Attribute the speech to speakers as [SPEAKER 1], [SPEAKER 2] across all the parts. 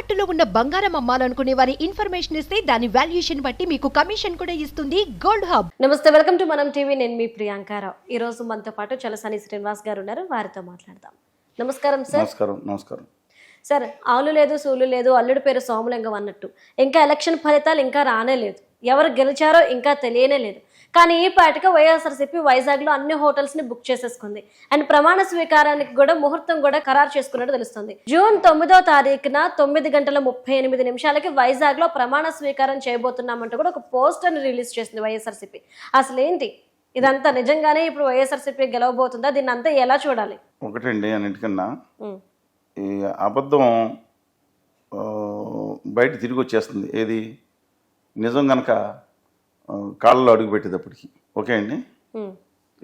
[SPEAKER 1] తాకట్టులో ఉన్న బంగారం అమ్మాలనుకునే వారి ఇన్ఫర్మేషన్ ఇస్తే దాని వాల్యుయేషన్ బట్టి మీకు కమిషన్ కూడా ఇస్తుంది గోల్డ్ హబ్.
[SPEAKER 2] నమస్తే, వెల్కమ్ టు మనం టీవీ. నేను మీ ప్రియాంకారావు. ఈ రోజు మనతో పాటు చలసాని శ్రీనివాస్ గారు ఉన్నారు, వారితో మాట్లాడదాం. నమస్కారం సార్.
[SPEAKER 3] నమస్కారం
[SPEAKER 2] సార్, ఆలు లేదు సూలు లేదు, అల్లుడి పేరు సోమలింగం అన్నట్టు ఇంకా ఎలక్షన్ ఫలితాలు ఇంకా రానే లేదు, ఎవరు గెలిచారో ఇంకా తెలియనే లేదు. కానీ ఈ పాటిగా వైఎస్ఆర్సీపీ వైజాగ్లో అన్ని హోటల్స్ని బుక్ చేసేసుకుంది. అండ్ ప్రమాణ స్వీకారానికి కూడా ముహూర్తం కూడా ఖరారు చేసుకున్నట్టు తెలుస్తుంది. జూన్ 9వ తారీఖున 9:38 వైజాగ్లో ప్రమాణ స్వీకారం చేయబోతున్నామంటూ కూడా ఒక పోస్టర్ని రిలీజ్ చేసింది వైఎస్ఆర్సీపీ. అసలు ఏంటి ఇదంతా? నిజంగానే ఇప్పుడు వైఎస్ఆర్సీపీ గెలవబోతుందా? దీన్ని అంతా ఎలా చూడాలి?
[SPEAKER 3] ఒకటండి, అన్నిటికన్నా ఈ అబద్ధం బయట తిరిగి వచ్చేస్తుంది. ఏది నిజం కనుక కాళ్ళలో అడుగు పెట్టేటప్పటికి. ఓకే అండి,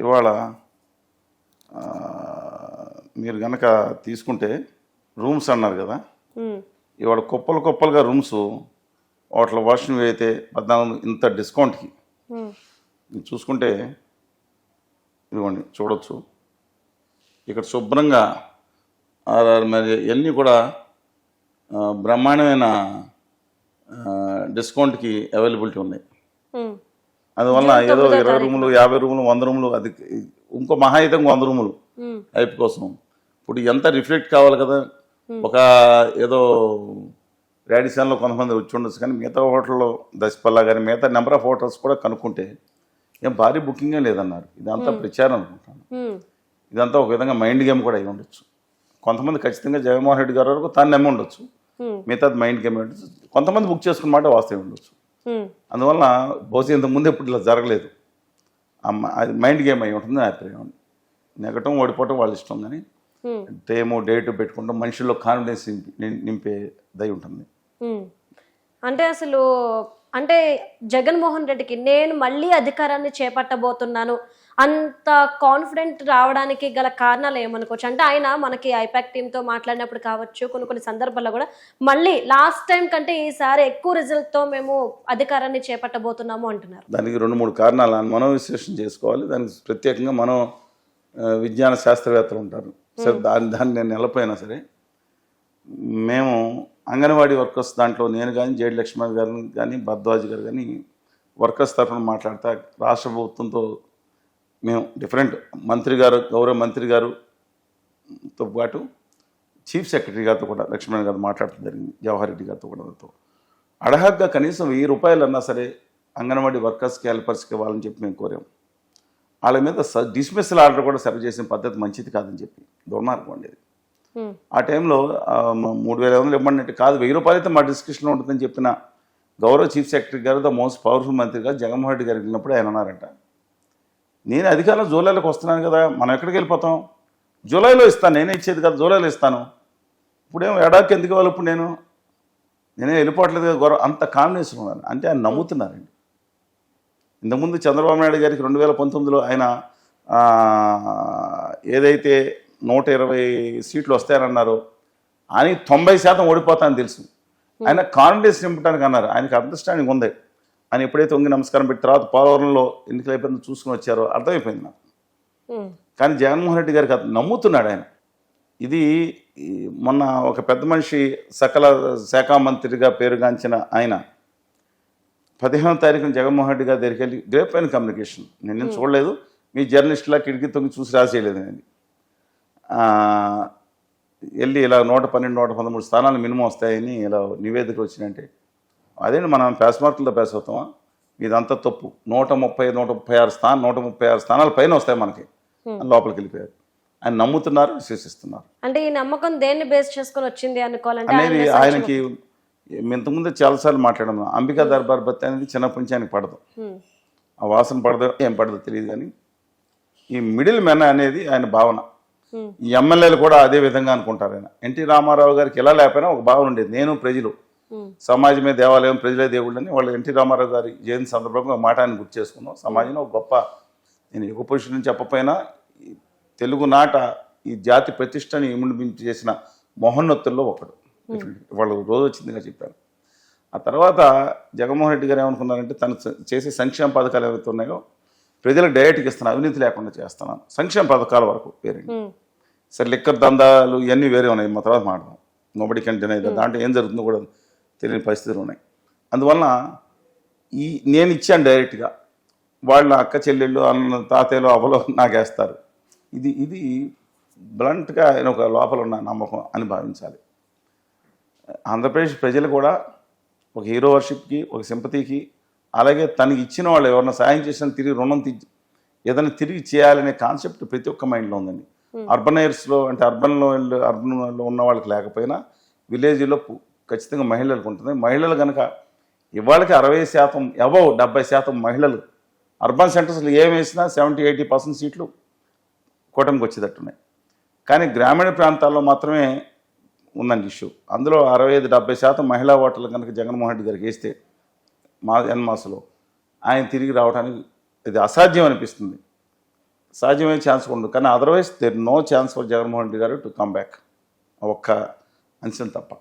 [SPEAKER 3] ఇవాళ మీరు కనుక తీసుకుంటే రూమ్స్ అన్నారు కదా, ఇవాళ కుప్పలుగా రూమ్స్ వాటిలో వర్షం అయితే 14 ఇంత డిస్కౌంట్కి చూసుకుంటే ఇదిగోండి చూడొచ్చు. ఇక్కడ శుభ్రంగా మరి ఇవన్నీ కూడా బ్రహ్మాండమైన డిస్కౌంట్కి అవైలబిలిటీ ఉన్నాయి. అందువల్ల ఏదో 20 రూములు 50 రూములు 100 రూములు, అది ఇంకో మహా అయితే 100 రూములు హైప్ కోసం. ఇప్పుడు ఎంత రిఫ్లెక్ట్ కావాలి కదా, ఒక ఏదో రాడిసన్లో కొంతమంది వచ్చి ఉండొచ్చు, కానీ మిగతా హోటల్లో దశపల్లా కానీ మిగతా నెంబర్ ఆఫ్ హోటల్స్ కూడా కనుక్కుంటే ఏం భారీ బుకింగే లేదన్నారు. ఇదంతా ప్రచారం అనుకుంటాను. ఇదంతా ఒక విధంగా మైండ్ గేమ్ కూడా అయి ఉండొచ్చు. కొంతమంది ఖచ్చితంగా జగన్మోహన్ రెడ్డి గారి వరకు తాను నమ్మి ఉండొచ్చు, మిగతాది మైండ్ గేమ్ ఉండొచ్చు. కొంతమంది బుక్ చేసుకున్న మాట వాస్తవం ఉండొచ్చు. అందువల్ల బహుశా ఇంతకుముందు ఎప్పుడు ఇలా జరగలేదు. అది మైండ్ గేమ్ అయి ఉంటుంది. అభిప్రాయం నెగటం ఓడిపోవటం వాళ్ళ ఇష్టం, కానీ టైము డేటు పెట్టుకుంటాం మనుషుల్లో కాన్ఫిడెన్స్ నింపే దయ ఉంటుంది.
[SPEAKER 2] అంటే అసలు అంటే జగన్మోహన్ రెడ్డికి నేను మళ్ళీ అధికారాన్ని చేపట్టబోతున్నాను అంత కాన్ఫిడెంట్ రావడానికి గల కారణాలు ఏమనుకోవచ్చు? అంటే ఆయన మనకి ఐపాక్ టీంతో మాట్లాడినప్పుడు కావచ్చు, కొన్ని సందర్భాల్లో కూడా మళ్ళీ లాస్ట్ టైం కంటే ఈసారి ఎక్కువ రిజల్ట్తో మేము అధికారాన్ని చేపట్టబోతున్నాము అంటున్నారు.
[SPEAKER 3] దానికి 2-3 కారణాలు మనం విశ్లేషణ చేసుకోవాలి. దానికి ప్రత్యేకంగా మనం విజ్ఞాన శాస్త్రవేత్తలు ఉంటారు. సరే, దాన్ని నేను నిలపోయినా సరే, మేము అంగన్వాడీ వర్కర్స్ దాంట్లో నేను కానీ జేడి లక్ష్మణ్ గారు కానీ భరద్వాజ్ గారు కానీ వర్కర్స్ తరఫున మాట్లాడతా రాష్ట్ర ప్రభుత్వంతో మేము డిఫరెంట్ మంత్రి గారు, గౌరవ మంత్రి గారుతో పాటు చీఫ్ సెక్రటరీ గారితో కూడా లక్ష్మణ్ గారు మాట్లాడటం జరిగింది. జవహర్ రెడ్డి గారితో కూడా అడహగ్గా కనీసం 1000 రూపాయలు అన్నా సరే అంగన్వాడీ వర్కర్స్కి హెల్పర్స్కి ఇవ్వాలని చెప్పి మేము కోరాం. వాళ్ళ మీద డిస్మిస్సల్ ఆర్డర్ కూడా సర్వ్ చేసిన పద్ధతి మంచిది కాదని చెప్పి దుర్మార్గం ఉండేది. ఆ టైంలో 3500 ఇవ్వమంటే కాదు, 1000 రూపాయలు అయితే మా డిస్కషన్లో ఉంటుందని చెప్పిన గౌరవ చీఫ్ సెక్రటరీ గారు, ద మోస్ట్ పవర్ఫుల్ మంత్రి గారు జగన్మోహన్ రెడ్డి గారు వెళ్ళినప్పుడు ఆయన అన్నారంట, నేను అధికారంలో జూలైలోకి వస్తున్నాను కదా, మనం ఎక్కడికి వెళ్ళిపోతాం, జూలైలో ఇస్తాను, నేనే ఇచ్చేది కదా, జూలైలో ఇస్తాను, ఇప్పుడేమో ఎడాకి ఎందుకు ఇవ్వాలి, ఇప్పుడు నేనే వెళ్ళిపోవట్లేదు కదా గౌరవ, అంత కాంబినేషన్ ఉన్నాను అంటే ఆయన నమ్ముతున్నారండి. ఇంతకుముందు చంద్రబాబు నాయుడు గారికి 2019లో ఆయన ఏదైతే 120 సీట్లు వస్తాయని ఆయన 90% ఓడిపోతానని తెలుసు. ఆయన కాన్ఫిడెన్స్ నింపడానికి అన్నారు. ఆయనకి అండర్స్టాండింగ్ ఉంది. ఆయన ఎప్పుడైతే వంగి నమస్కారం పెట్టి తర్వాత పోలవరంలో ఎన్నికలు అయిపోయిందో చూసుకుని వచ్చారో అర్థమైపోయింది నాకు. కానీ జగన్మోహన్ రెడ్డి గారికి అది నమ్ముతున్నాడు ఆయన. ఇది మొన్న ఒక పెద్ద మనిషి సకల శాఖ మంత్రిగా పేరుగాంచిన ఆయన 15వ తారీఖున జగన్మోహన్ రెడ్డి గారి దగ్గరికి వెళ్ళి గ్రేప్ అయిన కమ్యూనికేషన్, నేను చూడలేదు, మీ జర్నలిస్టులా కిటికీ తొంగి చూసి రాసేయలేదు అనేది, వెళ్ళి ఇలా 112, 113 స్థానాలు మినిమం వస్తాయని ఇలా నివేదిక వచ్చినంటే, అదేంటి మనం పాస్ మార్కులతో పాస్ అవుతామా, ఇదంతా తప్పు, 136 స్థానాల పైన వస్తాయి మనకి లోపలికి వెళ్ళిపోయారు. ఆయన నమ్ముతున్నారు, విశ్వసిస్తున్నారు.
[SPEAKER 2] అంటే ఈ నమ్మకం దేన్ని బేస్ చేసుకొని వచ్చింది అనుకోవాలంటే
[SPEAKER 3] అనేది ఆయనకి ఇంతకుముందు చాలాసార్లు మాట్లాడాము. అంబికా దర్బార్ బత్తి అనేది చిన్నప్పటి నుంచి ఆయనకి పడదు, ఆ వాసన పడదో ఏం పడదో తెలియదు, కానీ ఈ మిడిల్ మెన్ అనేది ఆయన భావన. ఈ ఎమ్మెల్యేలు కూడా అదే విధంగా అనుకుంటారు. ఆయన ఎన్టీ రామారావు గారికి ఎలా లేకపోయినా ఒక భావన ఉండేది, నేను ప్రజలు, సమాజమే దేవాలయం, ప్రజలే దేవుళ్ళు అని. వాళ్ళు ఎన్టీ రామారావు గారి జయంతి సందర్భంగా ఒక మాట ఆయన గుర్తు చేసుకున్నాం. సమాజంలో ఒక గొప్ప, నేను యుగ పురుషుని చెప్పపోయినా తెలుగు నాట ఈ జాతి ప్రతిష్టని ఇముడిపించి చేసిన మహోన్నతుల్లో ఒకడు. వాళ్ళు రోజు వచ్చిందిగా చెప్పారు. ఆ తర్వాత జగన్మోహన్ రెడ్డి గారు ఏమనుకున్నారంటే, తను చేసే సంక్షేమ పథకాలు ఏవైతే ఉన్నాయో ప్రజలకు డైరెక్ట్గా ఇస్తున్నాను, అవినీతి లేకుండా చేస్తున్నాను, సంక్షేమ పథకాల వరకు వేరే. సరే, లిక్కర్ దందాలు ఇవన్నీ వేరే ఉన్నాయి, మా తర్వాత మాట్లాడదాం. Nobody can deny that. దాంట్లో ఏం జరుగుతుందో కూడా తెలియని పరిస్థితులు ఉన్నాయి. అందువలన నేను ఇచ్చాను డైరెక్ట్గా, వాళ్ళ అక్క చెల్లెళ్ళు అన్న తాతయ్యలు అవ్వలో నాకేస్తారు. ఇది బ్లంట్గా ఆయన ఒక లోపల ఉన్న నమ్మకం అని భావించాలి. ఆంధ్రప్రదేశ్ ప్రజలు కూడా ఒక హీరో వర్షిప్కి, ఒక సింపతికి, అలాగే తనకి ఇచ్చిన వాళ్ళు ఎవరైనా సాయం చేసిన తిరిగి రుణం ఏదైనా తిరిగి చేయాలనే కాన్సెప్ట్ ప్రతి ఒక్క మైండ్లో ఉందండి. అర్బనైర్స్లో అంటే అర్బన్లో ఉన్న వాళ్ళకి లేకపోయినా విలేజ్లో ఖచ్చితంగా మహిళలకు ఉంటుంది. మహిళలు కనుక ఇవాళకి 60% అబౌవ్ 70% మహిళలు అర్బన్ సెంటర్స్లో ఏం వేసినా 70-80% సీట్లు కూటమికి వచ్చేటట్టున్నాయి. కానీ గ్రామీణ ప్రాంతాల్లో మాత్రమే ఉందండి ఇష్యూ. అందులో 65-70% మహిళా ఓటర్లు కనుక జగన్మోహన్ రెడ్డి గారికి వేస్తే ఎన్మాసలో ఆయన తిరిగి రావడానికి ఇది అసాధ్యం అనిపిస్తుంది. సాధ్యమయ్యే ఛాన్స్ ఉండదు. కానీ otherwise there no chance for Jaganmohan Reddy గారు టు కమ్ బ్యాక్, ఒక్క అంశం తప్ప.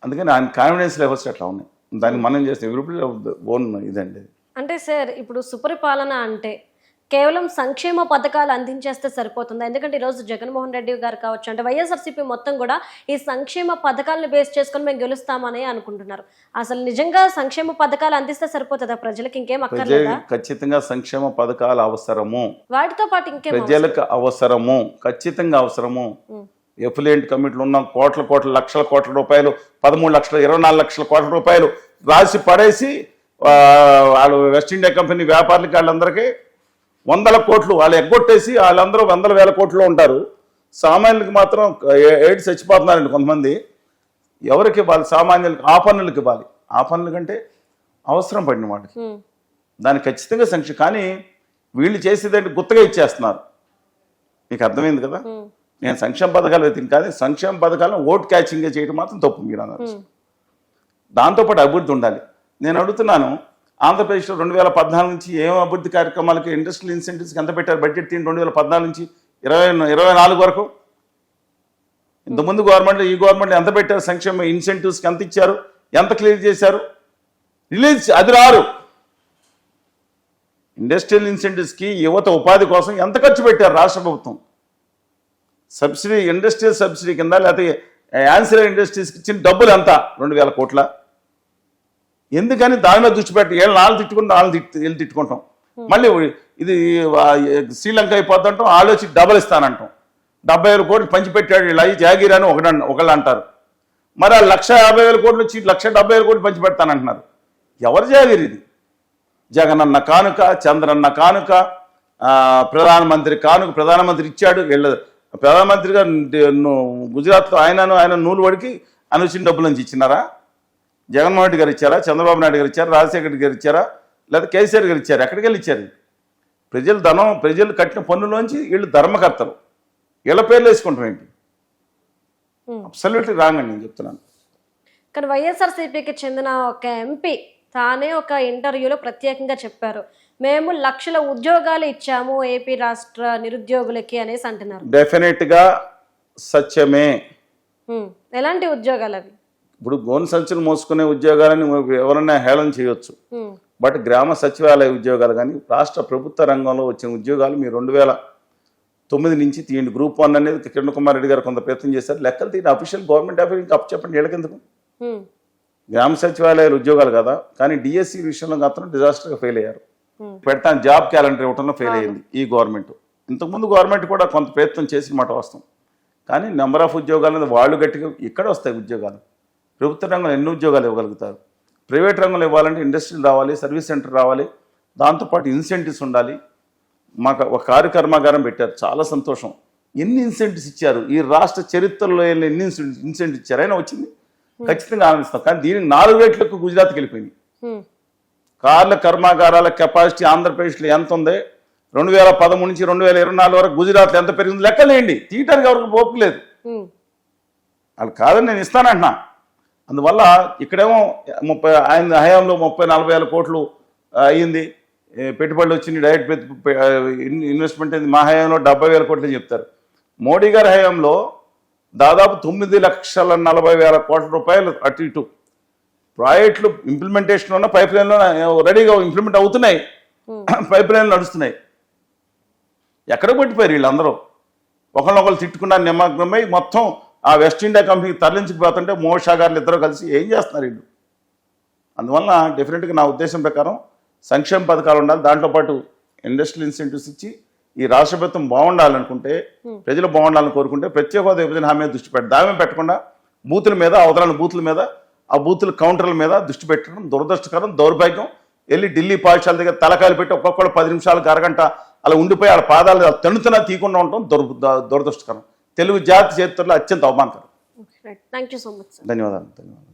[SPEAKER 3] అందుకని ఆయన కాన్ఫిడెన్స్ లెవెల్స్ అట్లా ఉన్నాయి. దాన్ని మనం చేస్తే ఎవ్రీబడి ఓన్ ఇదండి.
[SPEAKER 2] అంటే సార్ ఇప్పుడు సుపరిపాలన అంటే కేవలం సంక్షేమ పథకాలు అందించేస్తే సరిపోతుందా? ఎందుకంటే ఈరోజు జగన్మోహన్ రెడ్డి గారు కావచ్చు, అంటే వైఎస్ఆర్సీపీ మొత్తం కూడా ఈ సంక్షేమ పథకాలను బేస్ చేసుకొని మేము గెలుస్తామని అనుకుంటున్నారు. అసలు నిజంగా సంక్షేమ పథకాలు అందిస్తే సరిపోతుందా ప్రజలకు? ఇంకేం అక్కర్లేదా?
[SPEAKER 3] ఖచ్చితంగా సంక్షేమ పథకాలు అవసరము.
[SPEAKER 2] వాటితో పాటు ఇంకేం
[SPEAKER 3] ప్రజలకు అవసరము, ఖచ్చితంగా అవసరము. ఎఫిలియంట్ కమిటీలు ఉన్న కోట్ల లక్షల కోట్ల రూపాయలు, 13 లక్షల 24 లక్షల కోట్ల రూపాయలు రాసి పడేసి వాళ్ళు వెస్ట్ ఇండియా కంపెనీ వ్యాపారులకి వాళ్ళందరికీ 100 కోట్లు వాళ్ళు ఎగ్గొట్టేసి వాళ్ళందరూ 100,000 కోట్లు ఉంటారు. సామాన్యులకి మాత్రం ఏడు చచ్చిపోతున్నారండి కొంతమంది. ఎవరికి ఇవ్వాలి? సామాన్యులకి. ఆ పన్నులకి ఇవ్వాలి. ఆ పన్నుల కంటే అవసరం పడిన వాడికి దానికి ఖచ్చితంగా సంక్షేమం. కానీ వీళ్ళు చేసేదంటే గుత్తగా ఇచ్చేస్తున్నారు. మీకు అర్థమైంది కదా? నేను సంక్షేమ పథకాలు వెతికి కానీ సంక్షేమ పథకాలను ఓట్ క్యాచింగ్గా చేయడం మాత్రం తప్పు. మీరు అన్నారు. దాంతోపాటు అభివృద్ధి ఉండాలి. నేను అడుగుతున్నాను, ఆంధ్రప్రదేశ్లో 2014 నుంచి ఏం అభివృద్ధి కార్యక్రమాలకి ఇండస్ట్రియల్ ఇన్సెంటివ్స్కి ఎంత పెట్టారు? బడ్జెట్ తీయండి 2014 నుంచి 24 వరకు. ఇంతకుముందు గవర్నమెంట్, ఈ గవర్నమెంట్ ఎంత పెట్టారు? సంక్షేమ ఇన్సెంటివ్స్కి ఎంత ఇచ్చారు? ఎంత క్లియర్ చేశారు? రిలీజ్ అది రారు. ఇండస్ట్రియల్ ఇన్సెంటివ్స్కి యువత ఉపాధి కోసం ఎంత ఖర్చు పెట్టారు రాష్ట్ర ప్రభుత్వం? సబ్సిడీ, ఇండస్ట్రియల్ సబ్సిడీ కింద లేకపోతే యాన్సిలరీ ఇండస్ట్రీస్కి ఇచ్చిన డబ్బులు ఎంత? 2,000 కోట్ల. ఎందుకని దాని మీద దృష్టి పెట్టి వాళ్ళు తిట్టుకుంటాం, వీళ్ళు తిట్టుకుంటాం. మళ్ళీ ఇది శ్రీలంక అయిపోతుంటాం, ఆలోచి డబల్ ఇస్తానంటాం. 70,000 కోట్లు పంచిపెట్టాడు వీళ్ళు, అవి జాగీర్ అని ఒకళ్ళు అంటారు. మరి ఆ 150,000 కోట్లు వచ్చి 170,000 కోట్లు పంచిపెడతానంటున్నారు. ఎవరు జాగీర్ ఇది? జగనన్న కానుక, చంద్రన్న కానుక, ప్రధానమంత్రి కానుక. ప్రధానమంత్రి ఇచ్చాడు. వీళ్ళు ప్రధానమంత్రిగా గుజరాత్లో ఆయన నూలు వడికి అనుచిన డబ్బుల నుంచి ఇచ్చినారా? జగన్మోహన్ రెడ్డి గారు ఇచ్చారా? చంద్రబాబు నాయుడు గారు ఇచ్చారా? రాజశేఖర రెడ్డి గారు ఇచ్చారా? లేదా కేసీఆర్ గారు ఇచ్చారు? ఎక్కడికి వెళ్ళి ఇచ్చారు? ప్రజలు కట్టిన పన్నులోంచి వీళ్ళు ధర్మకర్తలు. వీళ్ళ పేర్లు వేసుకుంటాం ఏంటి? అబ్సల్యూట్లీ రాంగ్ అని నేను చెప్తున్నాను.
[SPEAKER 2] కానీ వైఎస్ఆర్సీపీకి చెందిన ఒక ఎంపీ తానే ఒక ఇంటర్వ్యూలో ప్రత్యేకంగా చెప్పారు, మేము లక్షల ఉద్యోగాలు ఇచ్చాము ఏపీ రాష్ట్ర నిరుద్యోగులకి అనేసి అంటున్నారు.
[SPEAKER 3] డెఫినెట్గా సత్యమే.
[SPEAKER 2] ఎలాంటి ఉద్యోగాలు అవి?
[SPEAKER 3] ఇప్పుడు గోను సంచులు మోసుకునే ఉద్యోగాలని ఎవరైనా హేళన చేయొచ్చు. బట్ గ్రామ సచివాలయ ఉద్యోగాలు కానీ రాష్ట్ర ప్రభుత్వ రంగంలో వచ్చిన ఉద్యోగాలు మీరు 2009 నుంచి తీయండి. గ్రూప్ 1 అనేది కిరణ్ కుమార్ రెడ్డి గారు కొంత ప్రయత్నం చేశారు. లెక్కలు తీయండి. అఫీషియల్ గవర్నమెంట్ ఆఫీస్ ఇంకా చెప్పండి వీళ్ళకెందుకు? గ్రామ సచివాలయాల ఉద్యోగాలు కదా. కానీ డిఎస్సి విషయంలో మాత్రం డిజాస్టర్గా ఫెయిల్ అయ్యారు. పెడతాను జాబ్ క్యాలెండర్ ఇవ్వడంలో ఫెయిల్ అయ్యింది ఈ గవర్నమెంట్. ఇంతకుముందు గవర్నమెంట్ కూడా కొంత ప్రయత్నం చేసి మాట వస్తాం. కానీ నెంబర్ ఆఫ్ ఉద్యోగాలు వాళ్ళు గట్టిగా ఇక్కడ వస్తాయి ఉద్యోగాలు. ప్రభుత్వ రంగంలో ఎన్ని ఉద్యోగాలు ఇవ్వగలుగుతారు? ప్రైవేట్ రంగంలో ఇవ్వాలంటే ఇండస్ట్రీలు రావాలి, సర్వీస్ సెంటర్ రావాలి, దాంతోపాటు ఇన్సెంటివ్స్ ఉండాలి. మాకు ఒక కార్యకర్మాగారం పెట్టారు, చాలా సంతోషం. ఎన్ని ఇన్సెంటివ్స్ ఇచ్చారు? ఈ రాష్ట్ర చరిత్రలో ఎన్ని ఇన్సెంటివ్ ఇచ్చారు? అయినా వచ్చింది, ఖచ్చితంగా ఆనందిస్తాం. కానీ దీనికి 4 రెట్లకు గుజరాత్కి వెళ్ళిపోయింది. కార్ల కర్మాగారాల కెపాసిటీ ఆంధ్రప్రదేశ్లో ఎంత ఉంది? 2013 నుంచి 2024 వరకు గుజరాత్లో ఎంత పెరిగింది లెక్కలేండి. తీయటానికి ఎవరికి ఓపిక లేదు. వాళ్ళు కాదని నేను ఇస్తానంటున్నా. అందువల్ల ఇక్కడేమో ఆయన హయాంలో 30-40 వేల కోట్లు అయ్యింది, పెట్టుబడులు వచ్చింది, డైరెక్ట్ ఇన్వెస్ట్మెంట్ అయింది. మా హయాంలో 70,000 కోట్లు చెప్తారు. మోడీ గారి హయాంలో దాదాపు 9,40,000 కోట్ల రూపాయలు అటు ఇటు ప్రాజెక్టులు ఇంప్లిమెంటేషన్ ఉన్న పైప్ లైన్లో రెడీగా ఇంప్లిమెంట్ అవుతున్నాయి, పైప్ లైన్లు నడుస్తున్నాయి. ఎక్కడ కొట్టిపోయారు వీళ్ళందరూ? ఒకళ్ళొకళ్ళు తిట్టుకున్న నిమగ్నమై మొత్తం ఆ వెస్ట్ ఇండియా కంపెనీకి తరలించుకుపోతుంటే మోషా గారు ఇద్దరు కలిసి ఏం చేస్తున్నారు వీళ్ళు? అందువల్ల డెఫినెట్గా నా ఉద్దేశం ప్రకారం సంక్షేమ పథకాలు ఉండాలి, దాంట్లోపాటు ఇండస్ట్రియల్ ఇన్సెంటివ్స్ ఇచ్చి ఈ రాష్ట్ర ప్రభుత్వం బాగుండాలనుకుంటే, ప్రజలు బాగుండాలని కోరుకుంటే ప్రత్యేక హోదా విభజన హామీ మీద దృష్టి పెట్టాలి. దాని పెట్టకుండా బూతుల మీద, అవతల బూతుల మీద, ఆ బూతుల కౌంటర్ల మీద దృష్టి పెట్టడం దురదృష్టకరం, దౌర్భాగ్యం. వెళ్ళి ఢిల్లీ పాఠశాల దగ్గర తలకాయలు పెట్టి ఒక్కొక్కళ్ళు 10 నిమిషాలకు అరగంట అలా ఉండిపోయి వాళ్ళ పాదాలు తెణుతున్నా తీయకుండా ఉండటం దురదృష్టకరం. తెలుగు జాతి చరిత్రలో అత్యంత అవమానకరం.
[SPEAKER 2] Thank you so much sir.
[SPEAKER 3] ధన్యవాదాలు.